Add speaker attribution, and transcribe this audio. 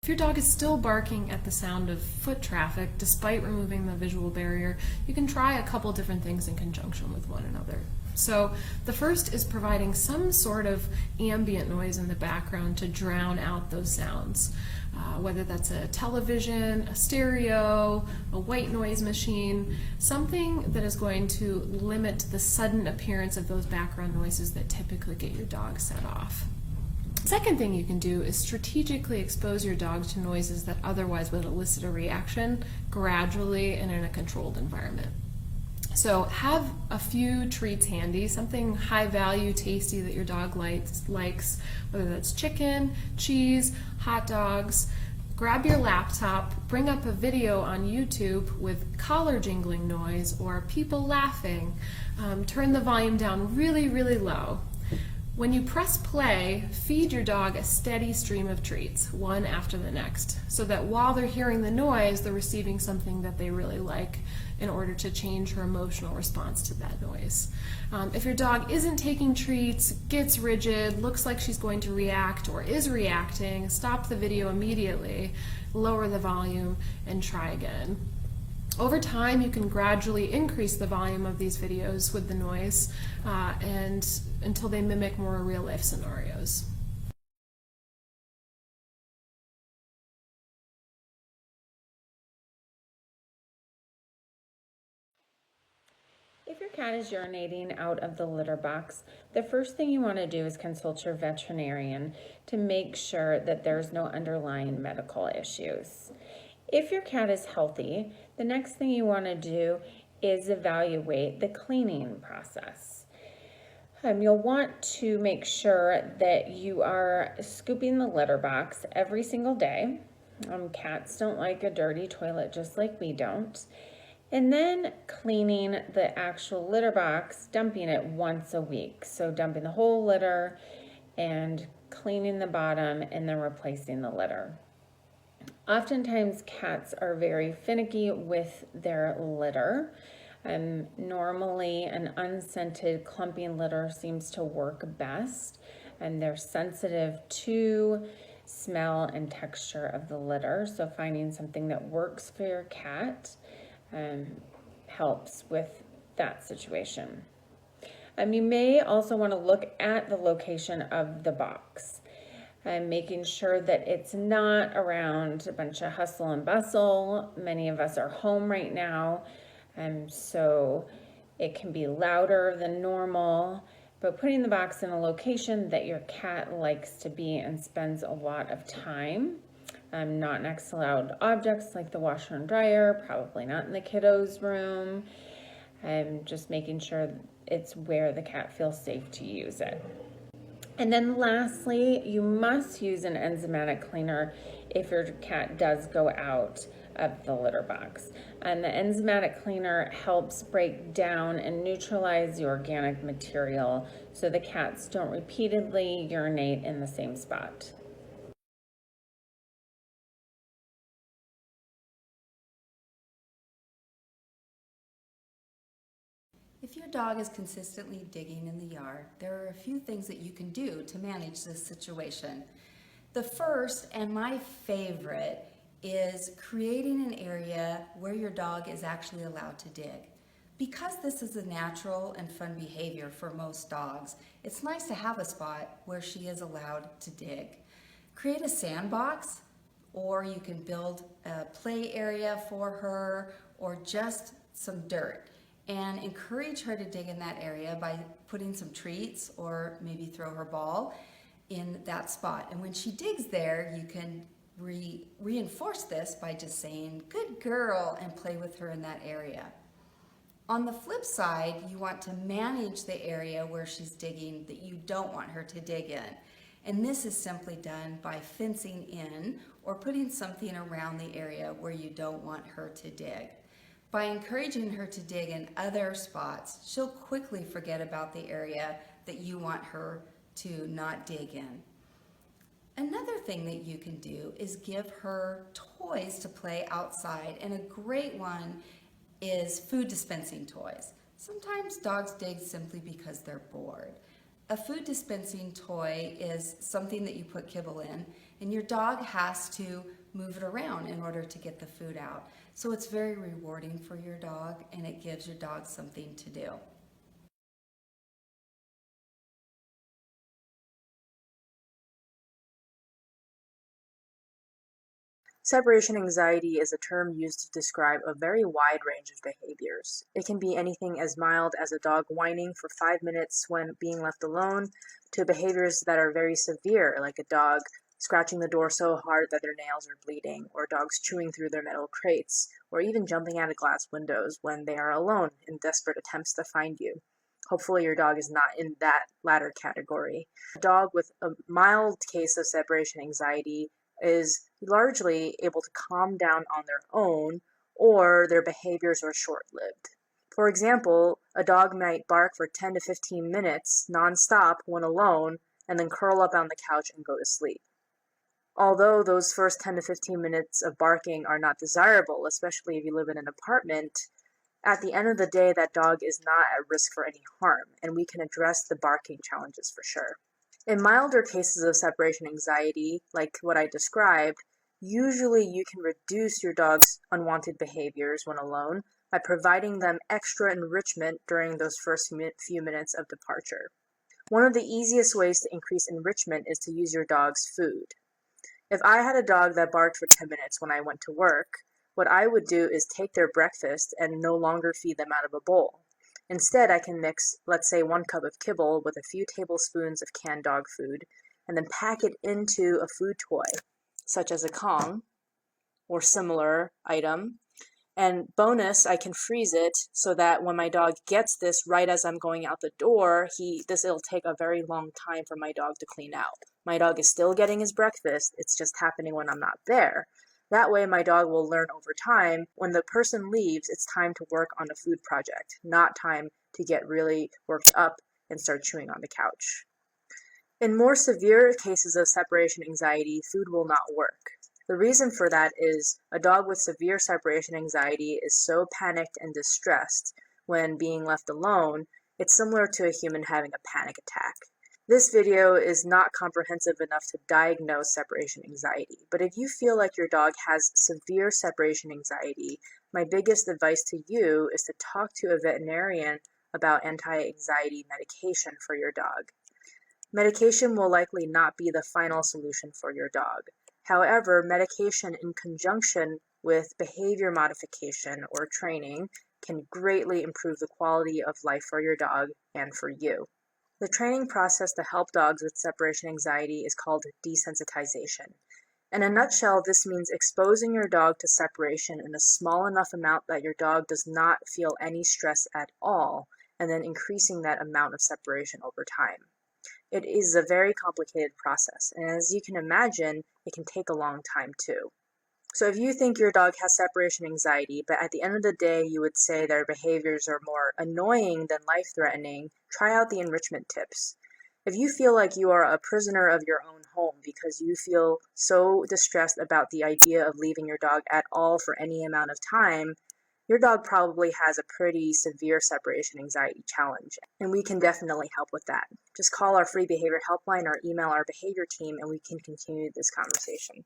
Speaker 1: If your dog is still barking at the sound of foot traffic despite removing the visual barrier, you can try a couple different things in conjunction with one another. So the first is providing some sort of ambient noise in the background to drown out those sounds. Whether that's a television, a stereo, a white noise machine, something that is going to limit the sudden appearance of those background noises that typically get your dog set off. Second thing you can do is strategically expose your dog to noises that otherwise would elicit a reaction gradually and in a controlled environment. So have a few treats handy, something high value, tasty that your dog likes, whether that's chicken, cheese, hot dogs. Grab your laptop, bring up a video on YouTube with collar jingling noise or people laughing. Turn the volume down really, really low. When you press play, feed your dog a steady stream of treats, one after the next, so that while they're hearing the noise, they're receiving something that they really like in order to change her emotional response to that noise. If your dog isn't taking treats, gets rigid, looks like she's going to react or is reacting, stop the video immediately, lower the volume, and try again. Over time, you can gradually increase the volume of these videos with the noise and until they mimic more real-life scenarios.
Speaker 2: If your cat is urinating out of the litter box, the first thing you want to do is consult your veterinarian to make sure that there's no underlying medical issues. If your cat is healthy, the next thing you want to do is evaluate the cleaning process. You'll want to make sure that you are scooping the litter box every single day. Cats don't like a dirty toilet just like we don't. And then cleaning the actual litter box, dumping it once a week. So dumping the whole litter and cleaning the bottom and then replacing the litter. Oftentimes cats are very finicky with their litter. Normally an unscented clumping litter seems to work best, and they're sensitive to smell and texture of the litter. So finding something that works for your cat helps with that situation. You may also want to look at the location of the box. Making sure that it's not around a bunch of hustle and bustle. Many of us are home right now, so it can be louder than normal, but putting the box in a location that your cat likes to be and spends a lot of time, not next to loud objects like the washer and dryer, probably not in the kiddo's room, just making sure it's where the cat feels safe to use it. And then lastly, you must use an enzymatic cleaner if your cat does go out of the litter box. And the enzymatic cleaner helps break down and neutralize the organic material so the cats don't repeatedly urinate in the same spot.
Speaker 3: If your dog is consistently digging in the yard, there are a few things that you can do to manage this situation. The first, and my favorite, is creating an area where your dog is actually allowed to dig. Because this is a natural and fun behavior for most dogs, it's nice to have a spot where she is allowed to dig. Create a sandbox, or you can build a play area for her, or just some dirt. And encourage her to dig in that area by putting some treats or maybe throw her ball in that spot. And when she digs there, you can reinforce this by just saying, "Good girl," and play with her in that area. On the flip side, you want to manage the area where she's digging that you don't want her to dig in. And this is simply done by fencing in or putting something around the area where you don't want her to dig. By encouraging her to dig in other spots, she'll quickly forget about the area that you want her to not dig in. Another thing that you can do is give her toys to play outside, and a great one is food dispensing toys. Sometimes dogs dig simply because they're bored. A food dispensing toy is something that you put kibble in, and your dog has to move it around in order to get the food out. So it's very rewarding for your dog, and it gives your dog something to do.
Speaker 4: Separation anxiety is a term used to describe a very wide range of behaviors. It can be anything as mild as a dog whining for 5 minutes when being left alone, to behaviors that are very severe, like a dog scratching the door so hard that their nails are bleeding, or dogs chewing through their metal crates, or even jumping out of glass windows when they are alone in desperate attempts to find you. Hopefully your dog is not in that latter category. A dog with a mild case of separation anxiety is largely able to calm down on their own, or their behaviors are short-lived. For example, a dog might bark for 10 to 15 minutes nonstop when alone, and then curl up on the couch and go to sleep. Although those first 10 to 15 minutes of barking are not desirable, especially if you live in an apartment, at the end of the day, that dog is not at risk for any harm, and we can address the barking challenges for sure. In milder cases of separation anxiety, like what I described, usually you can reduce your dog's unwanted behaviors when alone by providing them extra enrichment during those first few minutes of departure. One of the easiest ways to increase enrichment is to use your dog's food. If I had a dog that barked for 10 minutes when I went to work, what I would do is take their breakfast and no longer feed them out of a bowl. Instead, I can mix, let's say, 1 cup of kibble with a few tablespoons of canned dog food, and then pack it into a food toy, such as a Kong or similar item. And bonus, I can freeze it so that when my dog gets this right as I'm going out the door, it'll take a very long time for my dog to clean out. My dog is still getting his breakfast, it's just happening when I'm not there. That way my dog will learn over time, when the person leaves, it's time to work on a food project, not time to get really worked up and start chewing on the couch. In more severe cases of separation anxiety, food will not work. The reason for that is a dog with severe separation anxiety is so panicked and distressed when being left alone, it's similar to a human having a panic attack. This video is not comprehensive enough to diagnose separation anxiety, but if you feel like your dog has severe separation anxiety, my biggest advice to you is to talk to a veterinarian about anti-anxiety medication for your dog. Medication will likely not be the final solution for your dog. However, medication in conjunction with behavior modification or training can greatly improve the quality of life for your dog and for you. The training process to help dogs with separation anxiety is called desensitization. In a nutshell, this means exposing your dog to separation in a small enough amount that your dog does not feel any stress at all, and then increasing that amount of separation over time. It is a very complicated process, and as you can imagine, it can take a long time too. So if you think your dog has separation anxiety, but at the end of the day you would say their behaviors are more annoying than life-threatening, try out the enrichment tips. If you feel like you are a prisoner of your own home because you feel so distressed about the idea of leaving your dog at all for any amount of time, your dog probably has a pretty severe separation anxiety challenge, and we can definitely help with that. Just call our free behavior helpline or email our behavior team and we can continue this conversation.